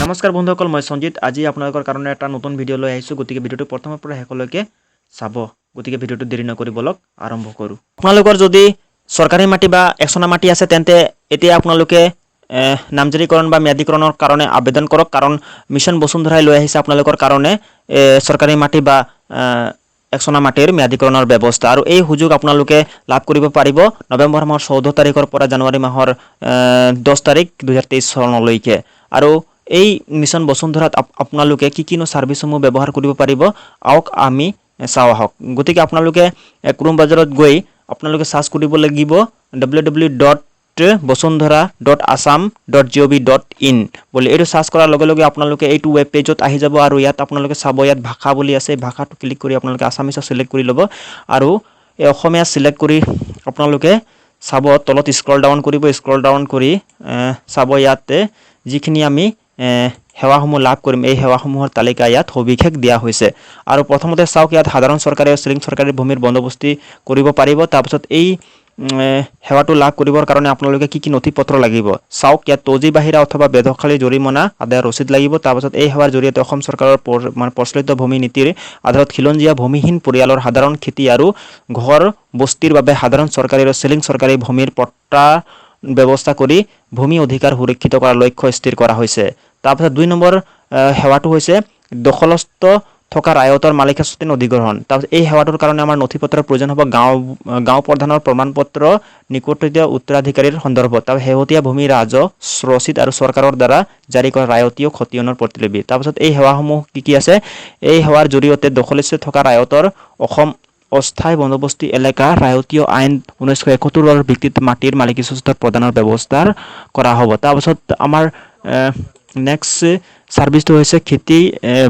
নমস্কাৰ বন্ধুসকল, মই সঞ্জিত। আজি আপোনালোকৰ কাৰণে এটা নতুন ভিডিঅ' লৈ আহিছোঁ। গতিকে ভিডিঅ'টো প্ৰথমৰ পৰা শেষলৈকে চাব। গতিকে ভিডিঅ'টো দেৰি নকৰি বলক আৰম্ভ কৰোঁ। আপোনালোকৰ যদি চৰকাৰী মাটি বা একচনা মাটি আছে তেন্তে এতিয়া আপোনালোকে নামজাৰিকৰণ বা ম্যাদীকৰণৰ কাৰণে আবেদন কৰক, কাৰণ মিছন বসুন্ধৰাই লৈ আহিছে আপোনালোকৰ কাৰণে চৰকাৰী মাটি বা একচনা মাটিৰ ম্যাদীকৰণৰ ব্যৱস্থা। আৰু এই সুযোগ আপোনালোকে লাভ কৰিব পাৰিব নৱেম্বৰ মাহৰ 14 তাৰিখৰ পৰা জানুৱাৰী মাহৰ 10 তাৰিখ 2023 চনলৈকে। আৰু এই মিছন বসুন্ধৰাত আপোনালোকে কিনো সাৰ্ভিসসমূহ ব্যৱহাৰ কৰিব পাৰিব আওক আমি চাওঁ আহক। গতিকে আপোনালোকে ক্ৰোম ব্ৰাউজাৰত গৈ আপোনালোকে সাৰ্চ কৰিব লাগিব www.bosundhara.assam.gov.in বুলি। এইটো সাৰ্চ কৰাৰ লগে লগে আপোনালোকে এইটো ৱেব পেজত আহি যাব। আৰু ইয়াত আপোনালোকে চাব, ইয়াত ভাষা বুলি আছে, ভাষাটো ক্লিক কৰি আপোনালোকে আছামিজ সিলেক্ট কৰি ল'ব। আৰু এই অসমীয়া সিলেক্ট কৰি আপোনালোকে চাব, তলত স্ক্ৰল ডাউন কৰিব। স্ক্ৰল ডাউন কৰি চাব ইয়াতে যিখিনি আমি সেৱাসমূহ লাভ কৰিম এই সেৱাসমূহৰ তালিকা ইয়াত সবিশেষ দিয়া হৈছে। আৰু প্ৰথমতে চাওক, ইয়াত সাধাৰণ চৰকাৰী আৰু চিলিং চৰকাৰী ভূমিৰ বন্দোবস্তি কৰিব পাৰিব। তাৰপিছত এই সেৱাটো লাভ কৰিবৰ কাৰণে আপোনালোকে কি নথি পত্ৰ লাগিব চাওক। ইয়াত তৌজি বাহিৰা অথবা বেদখলী জৰিমনা আদায়ৰ ৰচিদ লাগিব। তাৰপিছত এই সেৱাৰ জৰিয়তে অসম চৰকাৰৰ প্ৰচলিত ভূমি নীতিৰ আধাৰত খিলঞ্জীয়া ভূমিহীন পৰিয়ালৰ সাধাৰণ খেতি আৰু ঘৰ বস্তিৰ বাবে সাধাৰণ চৰকাৰী আৰু চিলিং চৰকাৰী ভূমিৰ পট্টা ব্যৱস্থা কৰি ভূমি অধিকাৰ সুৰক্ষিত কৰাৰ লক্ষ্য স্থিৰ কৰা হৈছে। তাৰপিছত 2 নম্বৰ সেৱাটো হৈছে দখলস্থ থকা ৰায়তৰ মালিকাস্বত্ব অধিগ্ৰহণ। তাৰপিছত এই সেৱাটোৰ কাৰণে আমাৰ নথি পত্ৰৰ প্ৰয়োজন হ'ব গাঁও প্ৰধানৰ প্ৰমাণপত্ৰ, নিকটৱৰ্তী উত্তৰাধিকাৰীৰ সন্দৰ্ভত, তাৰপিছত শেহতীয়া ভূমি ৰাজহ ৰচিদ আৰু চৰকাৰৰ দ্বাৰা জাৰি কৰা ৰায়তীয় খতিয়ানৰ প্ৰতিলিপি। তাৰপিছত এই সেৱাসমূহ কি আছে, এই সেৱাৰ জৰিয়তে দখলস্থ থকা ৰায়তৰ অসম অস্থায়ী বন্দোবস্তি এলেকা ৰায়তীয় আইন 1971 ভিত্তিত মাটিৰ মালিকীস্বত্ব প্ৰদানৰ ব্যৱস্থা কৰা হ'ব। তাৰপিছত আমাৰ নেক্সট সাৰ্ভিসটো হৈছে খেতি,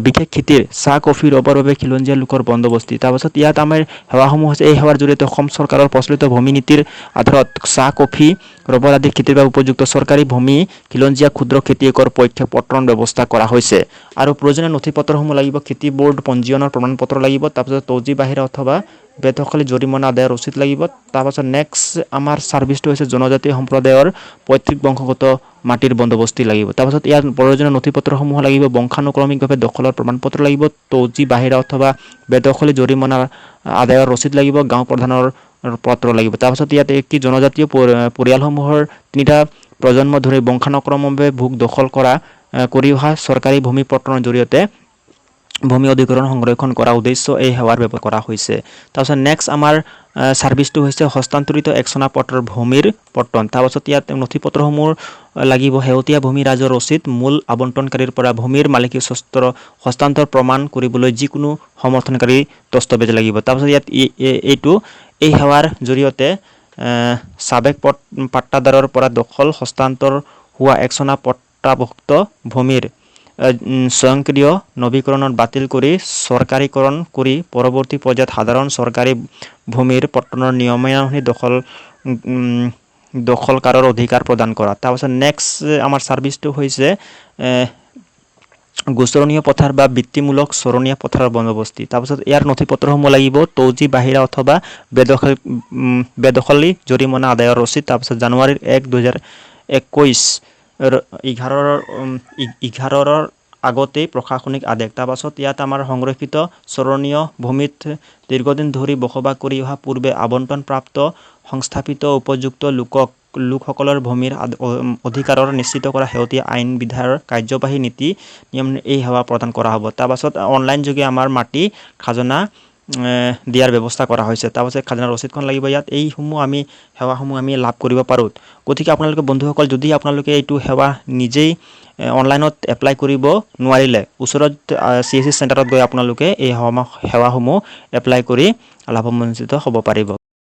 বিশেষ খেতিৰ চাহ কফি ৰবৰ বাবে খিলঞ্জীয়া লোকৰ বন্দোবস্তি। তাৰপিছত ইয়াত আমাৰ সেৱাসমূহ হৈছে, এই সেৱাৰ জৰিয়তে অসম চৰকাৰৰ প্ৰচলিত ভূমি নীতিৰ আধাৰত চাহ কফি ৰবৰ আদি খেতিৰ বাবে উপযুক্ত চৰকাৰী ভূমি খিলঞ্জীয়া ক্ষুদ্ৰ খেতিয়কৰ পক্ষে পট্টন ব্যৱস্থা কৰা হৈছে। আৰু প্ৰয়োজনীয় নথি পত্ৰসমূহ লাগিব, খেতি বোৰ্ড পঞ্জীয়নৰ প্ৰমাণপত্ৰ লাগিব। তাৰপিছত তৌজি বাহিৰা অথবা বেদখলী জৰিমনা আদায়ৰ ৰচিদ লাগিব। তাৰপাছত নেক্সট আমাৰ সাৰ্ভিসটো হৈছে জনজাতীয় সম্প্ৰদায়ৰ পৈতৃক বংশগত মাটিৰ বন্দোবস্তি লাগিব। তাৰপাছত ইয়াত প্ৰয়োজনীয় নথি পত্ৰসমূহ লাগিব, বংশানুক্ৰমিকভাৱে দখলৰ প্ৰমাণপত্ৰ লাগিব, তৌজি বাহিৰা অথবা বেদখলী জৰিমনা আদায়ৰ ৰচিদ লাগিব, গাঁও প্ৰধানৰ পত্ৰ লাগিব। তাৰপাছত ইয়াত কি জনজাতীয় পৰিয়ালসমূহৰ 3টা প্ৰজন্ম ধৰি বংশানুক্ৰমভাৱে ভোগ দখল কৰি অহা চৰকাৰী ভূমি পট্টনৰ জৰিয়তে ভূমি অধিগ্ৰহণ সংৰক্ষণ কৰাৰ উদ্দেশ্য এই সেৱাৰ ব্যৱহাৰ কৰা হৈছে। তাৰপিছত নেক্সট আমাৰ সাৰ্ভিসটো হৈছে হস্তান্তৰিত একচনা পট্টৰ ভূমিৰ পট্টন। তাৰপিছত ইয়াত নথি পত্ৰসমূহ লাগিব, শেহতীয়া ভূমি ৰাজহ ৰচিদ, মূল আবণ্টনকাৰীৰ পৰা ভূমিৰ মালিকীস্বত্ব হস্তান্তৰ প্ৰমাণ কৰিবলৈ যিকোনো সমৰ্থনকাৰী দস্তাবেজ লাগিব। তাৰপিছত ইয়াত এই সেৱাৰ জৰিয়তে সাবেক পাট্টাদাৰৰ পৰা দখল হস্তান্তৰ হোৱা একচনা পট্টাভুক্ত ভূমিৰ স্বয়ংক্ৰিয় নৱীকৰণৰ বাতিল কৰি চৰকাৰীকৰণ কৰি পৰৱৰ্তী পৰ্যায়ত সাধাৰণ চৰকাৰী ভূমিৰ পট্টনৰ নিয়মানুসৰি দখলকাৰৰ অধিকাৰ প্ৰদান কৰা। তাৰপিছত নেক্সট আমাৰ সাৰ্ভিসটো হৈছে গোচৰণীয় পথাৰ বা বৃত্তিমূলক চৰণীয়া পথাৰৰ বন্দোবস্তি। তাৰপিছত ইয়াৰ নথি পত্ৰসমূহ লাগিব, তৌজি বাহিৰা অথবা বেদখলী জৰিমনা আদায়ৰ ৰচিদ। তাৰপিছত জানুৱাৰী 1, 2021 11 আগতেই প্ৰশাসনিক আদেশ। তাৰপাছত ইয়াত আমাৰ সংৰক্ষিত চৰণীয় ভূমিত দীৰ্ঘদিন ধৰি বসবাস কৰি অহা পূৰ্বে আবণ্টনপ্ৰাপ্ত সংস্থাপিত উপযুক্ত লোকসকলৰ ভূমিৰ অধিকাৰৰ নিশ্চিত কৰা শেহতীয়া আইন বিধাৰ কাৰ্যবাহী নীতি নিয়ম এই সেৱা প্ৰদান কৰা হ'ব। তাৰপাছত অনলাইন যোগে আমাৰ মাটি খাজনা দিয়াৰ ব্যৱস্থা কৰা হৈছে। তাৰপাছত খাজনা ৰচিদখন লাগিব। ইয়াত সেৱাসমূহ আমি লাভ কৰিব পাৰোঁ। গতিকে আপোনালোকে বন্ধুসকল, যদি আপোনালোকে এইটো সেৱা নিজেই অনলাইনত এপ্লাই কৰিব নোৱাৰিলে ওচৰত CSC চেণ্টাৰত গৈ আপোনালোকে এই সেৱাসমূহ এপ্লাই কৰি লাভান্বিত হ'ব পাৰিব।